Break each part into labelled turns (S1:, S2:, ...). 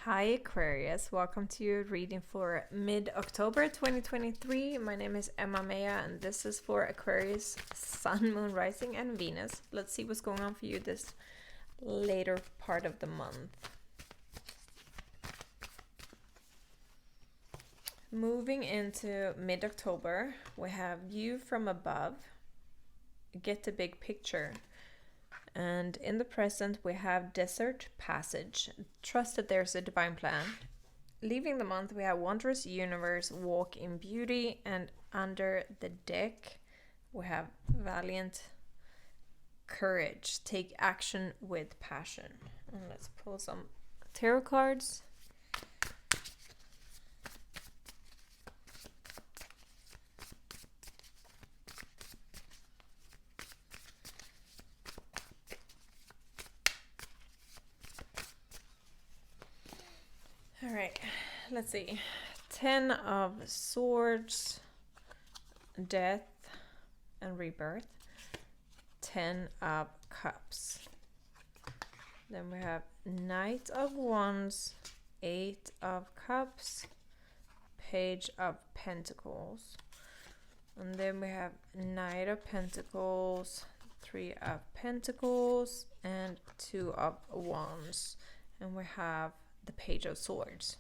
S1: Hi Aquarius, welcome to your reading for mid-October 2023. My name is Mejah and this is for Aquarius, Sun, Moon, Rising and Venus. Let's see what's going on for you this later part of the month. Moving into mid-October, we have view from above, get the big picture. And in the present, we have desert passage. Trust that there's a divine plan. Leaving the month, we have wondrous universe, walk in beauty. And under the deck, we have valiant courage, take action with passion. And let's pull some tarot cards. All right, let's see. 10 of Swords, death and rebirth. 10 of Cups. Then we have Knight of Wands, 8 of Cups, Page of Pentacles. And then we have Knight of Pentacles, 3 of Pentacles, and 2 of Wands. And we have the Page of Swords.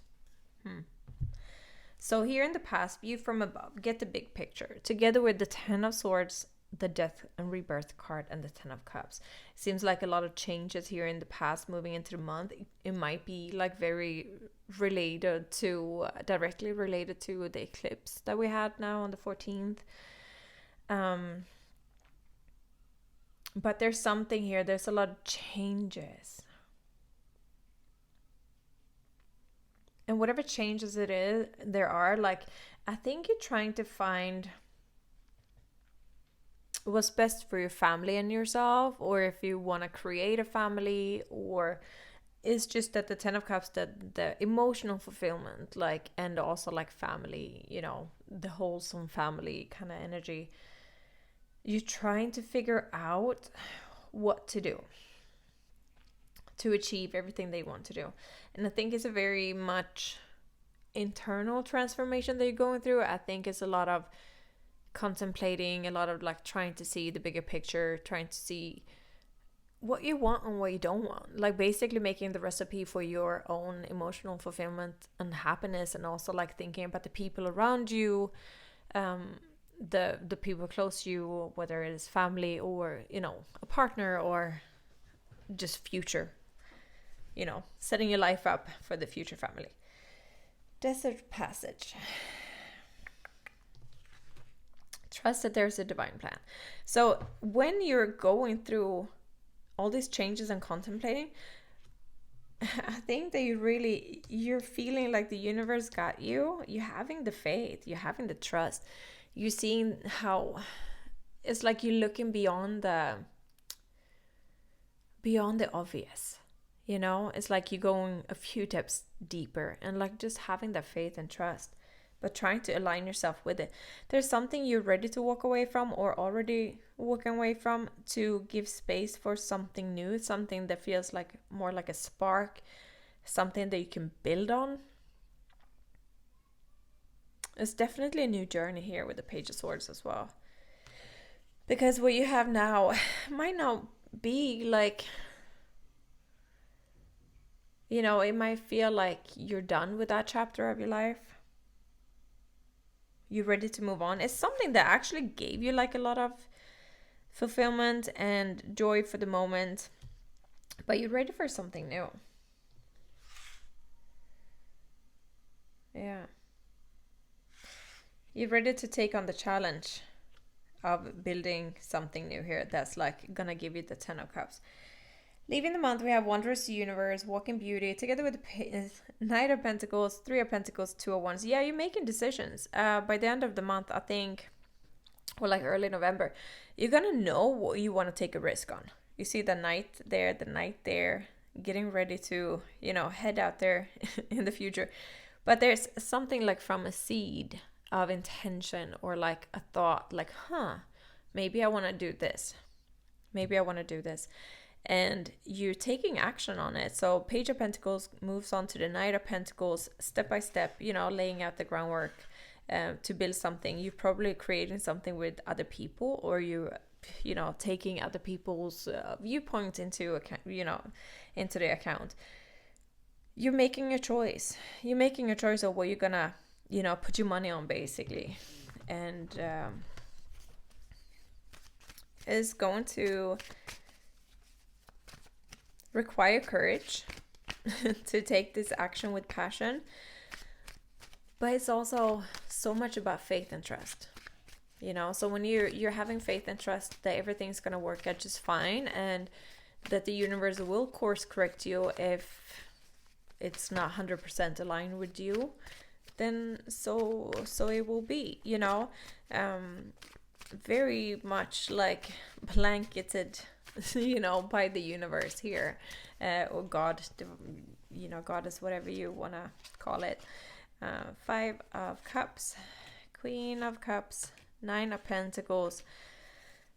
S1: So here in the past, view from above, get the big picture. Together with the 10 of Swords, the Death and Rebirth card, and the 10 of Cups. It seems like a lot of changes here in the past moving into the month. It might be like very related to, directly related to the eclipse that we had now on the 14th. But there's something here, there's a lot of changes. And whatever changes there are, like, I think you're trying to find what's best for your family and yourself, or if you want to create a family, or it's just that the 10 of Cups, the emotional fulfillment, like, and also like family, you know, the wholesome family kind of energy. You're trying to figure out what to do to achieve everything they want to do. And I think it's a very much internal transformation that you're going through. I think it's a lot of contemplating, a lot of like trying to see the bigger picture, trying to see what you want and what you don't want. Like basically making the recipe for your own emotional fulfillment and happiness, and also like thinking about the people around you, the people close to you, whether it is family or, you know, a partner or just future. You know, setting your life up for the future family. Desert passage. Trust that there's a divine plan. So when you're going through all these changes and contemplating, I think that you're feeling like the universe got you. You're having the faith, you're having the trust. You're seeing how it's like you're looking beyond the obvious. You know, it's like you're going a few steps deeper and like just having that faith and trust, but trying to align yourself with it. There's something you're ready to walk away from or already walking away from to give space for something new, something that feels like more like a spark, something that you can build on. It's definitely a new journey here with the Page of Swords as well. Because what you have now might not be like, you know, it might feel like you're done with that chapter of your life. You're ready to move on. It's something that actually gave you like a lot of fulfillment and joy for the moment, but you're ready for something new. Yeah. You're ready to take on the challenge of building something new here that's like gonna give you the 10 of Cups. Leaving the month, we have wondrous universe, walk in beauty, together with the Knight of Pentacles, 3 of Pentacles, 2 of Wands. Yeah, you're making decisions. By the end of the month, I think, or like early November, you're gonna know what you want to take a risk on. You see the Knight there, getting ready to, you know, head out there in the future. But there's something like from a seed of intention or like a thought, like, maybe I want to do this. Maybe I want to do this. and you're taking action on it. So Page of Pentacles moves on to the Knight of Pentacles, step by step, laying out the groundwork to build something. You're probably creating something with other people, or you taking other people's viewpoints into account, into the account. You're making a choice. You're making a choice of what you're gonna, put your money on, basically. And is going to require courage to take this action with passion. But it's also so much about faith and trust. So when you're having faith and trust that everything's gonna work out just fine, and that the universe will course correct you if it's not 100% aligned with you, then so it will be, very much like blanketed, by the universe here, or God, goddess, whatever you want to call it. 5 of Cups, Queen of Cups, 9 of Pentacles,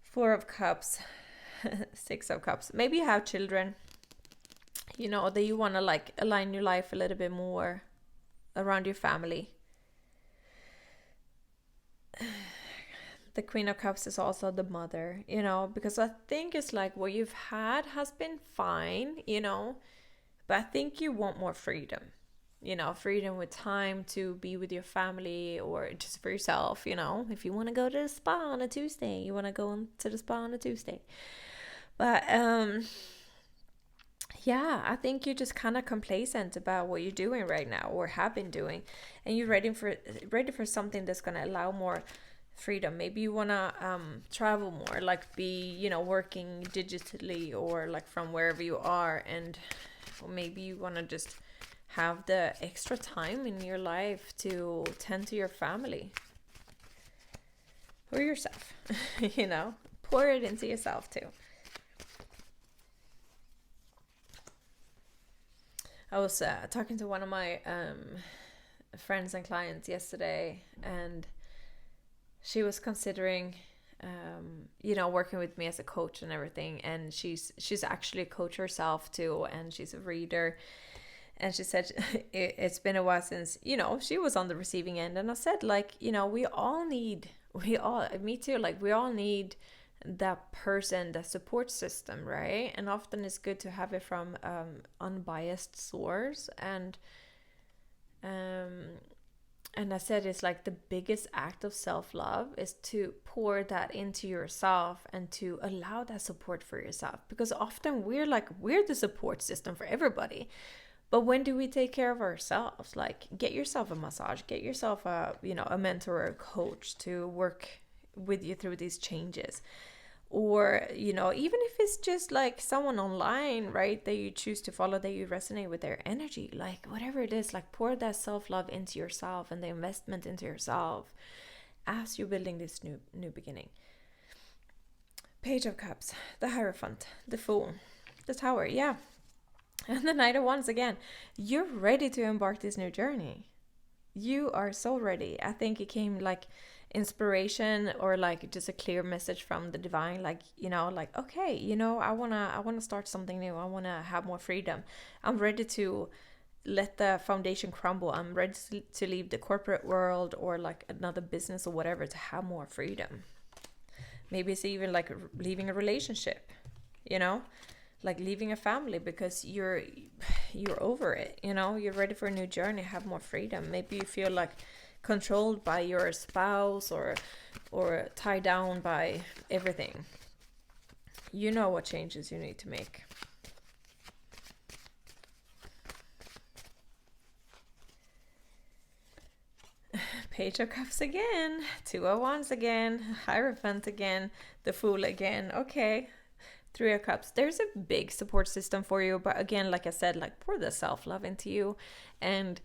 S1: 4 of Cups, 6 of Cups. Maybe you have children, that you want to like align your life a little bit more around your family. The Queen of Cups is also the mother, because I think it's like what you've had has been fine, but I think you want more freedom, freedom with time to be with your family, or just for yourself, if you want to go to the spa on a Tuesday, you want to go to the spa on a Tuesday. But yeah, I think you're just kind of complacent about what you're doing right now, or have been doing, and you're ready for something that's going to allow more freedom. Maybe you want to travel more, like be, working digitally, or like from wherever you are, and maybe you want to just have the extra time in your life to tend to your family or yourself. Pour it into yourself too. I was talking to one of my friends and clients yesterday, and she was considering, working with me as a coach and everything. And she's actually a coach herself too, and she's a reader. And she said it's been a while since, she was on the receiving end. And I said, like, me too, like we all need that person, that support system, right? And often it's good to have it from unbiased source. And I said it's like the biggest act of self-love is to pour that into yourself and to allow that support for yourself. Because often we're the support system for everybody. But when do we take care of ourselves? Like, get yourself a massage, get yourself a mentor or a coach to work with you through these changes. Or, even if it's just like someone online, right, that you choose to follow, that you resonate with their energy, like whatever it is, like pour that self-love into yourself and the investment into yourself as you're building this new beginning. Page of Cups, the Hierophant, the Fool, the Tower, yeah. And the Knight of Wands again. You're ready to embark this new journey. You are so ready. I think it came like inspiration, or like just a clear message from the divine, like okay, I want to start something new. I want to have more freedom. I'm ready to let the foundation crumble. I'm ready to leave the corporate world, or like another business or whatever, to have more freedom. Maybe it's even like leaving a relationship, like leaving a family, because you're over it, you're ready for a new journey, have more freedom. Maybe you feel like controlled by your spouse, or tied down by everything. What changes you need to make. Page of Cups again, 2 of Wands again, Hierophant again, the Fool again. Okay, 3 of Cups. There's a big support system for you, but again, like I said, like pour the self-love into you, and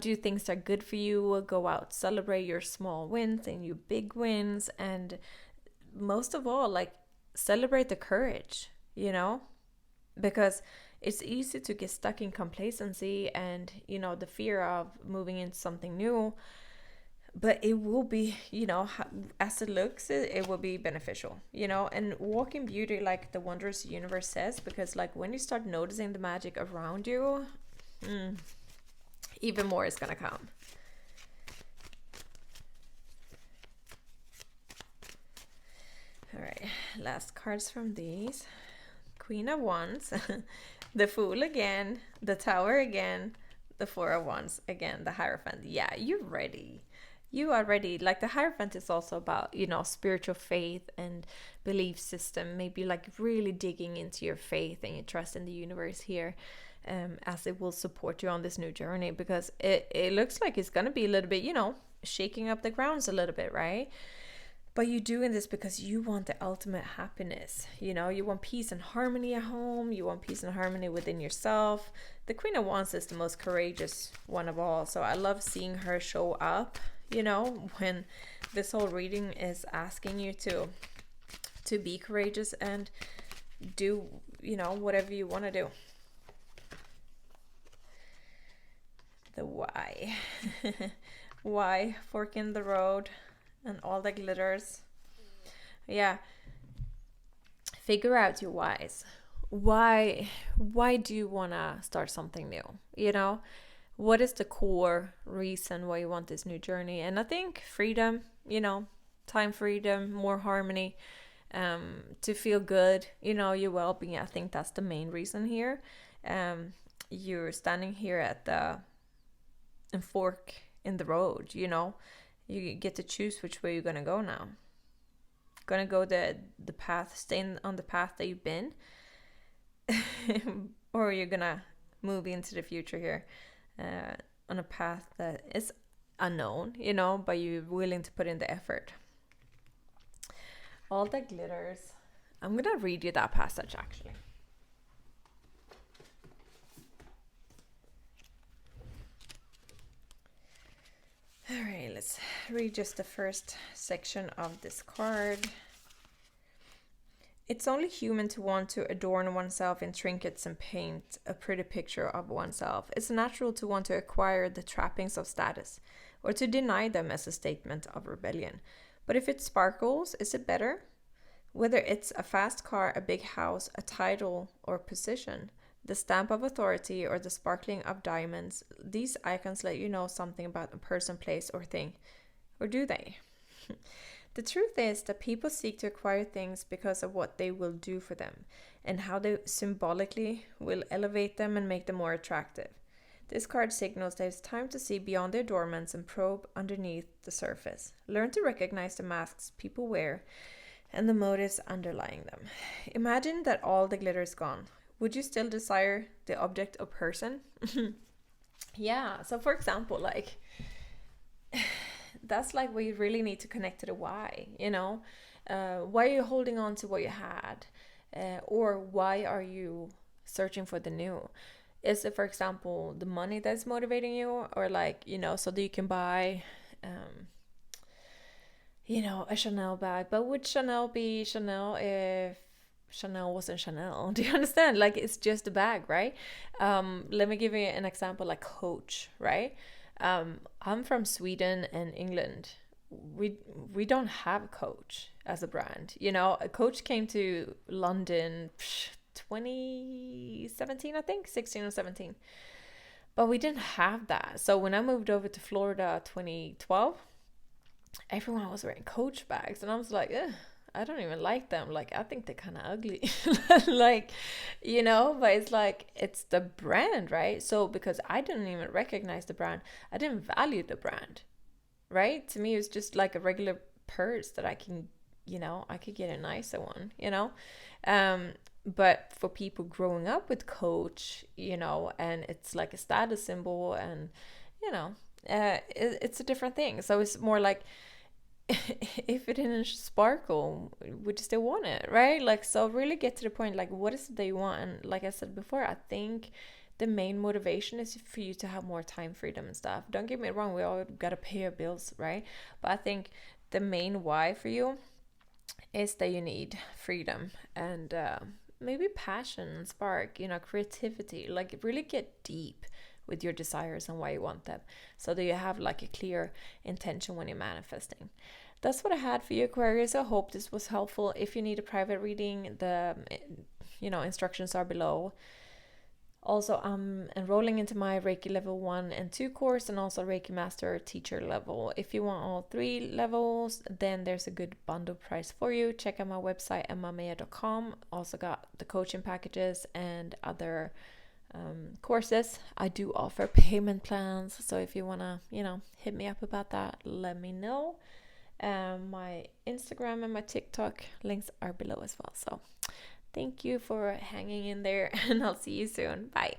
S1: do things that are good for you. Go out, celebrate your small wins and your big wins, and most of all, like celebrate the courage, because it's easy to get stuck in complacency and the fear of moving into something new. but it will be, as it looks, it will be beneficial, and walk in beauty, like the wondrous universe says, because like when you start noticing the magic around you, even more is gonna come. All right, last cards from these. Queen of Wands, the Fool again, the Tower again, the Four of Wands again, the Hierophant. Yeah, you're ready. You are ready. Like the Hierophant is also about, spiritual faith and belief system. Maybe like really digging into your faith and your trust in the universe here, as it will support you on this new journey, because it looks like it's going to be a little bit, shaking up the grounds a little bit, right? But you're doing this because you want the ultimate happiness. You want peace and harmony at home. You want peace and harmony within yourself. The Queen of Wands is the most courageous one of all. So I love seeing her show up, when this whole reading is asking you to be courageous and do, whatever you want to do. The why. Why? Fork in the road. And all the glitters. Yeah. Figure out your whys. Why do you want to start something new? What is the core reason why you want this new journey? And I think freedom, time freedom, more harmony, to feel good, your well-being. I think that's the main reason here. You're standing here at the fork in the road, You get to choose which way you're going to go now. Going to go the path, staying on the path that you've been, or you're going to move into the future here on a path that is unknown, but you're willing to put in the effort. All the glitters. I'm going to read you that passage actually. All right, let's read just the first section of this card. It's only human to want to adorn oneself in trinkets and paint a pretty picture of oneself. It's natural to want to acquire the trappings of status, or to deny them as a statement of rebellion. But if it sparkles, is it better? Whether it's a fast car, a big house, a title, or position, the stamp of authority, or the sparkling of diamonds, these icons let you know something about a person, place, or thing. Or do they? The truth is that people seek to acquire things because of what they will do for them, and how they symbolically will elevate them and make them more attractive. This card signals that it's time to see beyond their adornments and probe underneath the surface. Learn to recognize the masks people wear and the motives underlying them. Imagine that all the glitter is gone. Would you still desire the object or person? Yeah, so for example, like, that's like where you really need to connect to the why, why are you holding on to what you had? Or why are you searching for the new? Is it, for example, the money that's motivating you? Or like, so that you can buy, a Chanel bag. But would Chanel be Chanel if Chanel wasn't Chanel? Do you understand? Like, it's just a bag, right? Let me give you an example, like Coach, right? I'm from Sweden and England. We don't have Coach as a brand. A Coach came to London 2017, I think, 16 or 17. But we didn't have that. So when I moved over to Florida 2012, everyone was wearing Coach bags, and I was like, ugh, I don't even like them. Like, I think they're kind of ugly. Like, but it's like, it's the brand, right? So because I didn't even recognize the brand, I didn't value the brand, right? To me, it was just like a regular purse that I can, I could get a nicer one, but for people growing up with Coach, and it's like a status symbol, and, it's a different thing. So it's more like, if it didn't sparkle, would you still want it, right? Like, so really get to the point, like, what is it that you want? And like I said before, I think the main motivation is for you to have more time freedom and stuff. Don't get me wrong, we all gotta pay our bills, right? But I think the main why for you is that you need freedom and maybe passion, spark, creativity. Like, really get deep with your desires and why you want them, so that you have like a clear intention when you're manifesting. That's what I had for you, Aquarius. I hope this was helpful. If you need a private reading, the instructions are below. Also, I'm enrolling into my Reiki level 1 and 2 course, and also Reiki Master Teacher level. If you want all 3 levels, then there's a good bundle price for you. Check out my website, emmamejah.com. Also got the coaching packages and other courses. I do offer payment plans, so if you want to, hit me up about that, let me know. My Instagram and my TikTok links are below as well. So thank you for hanging in there, and I'll see you soon. Bye.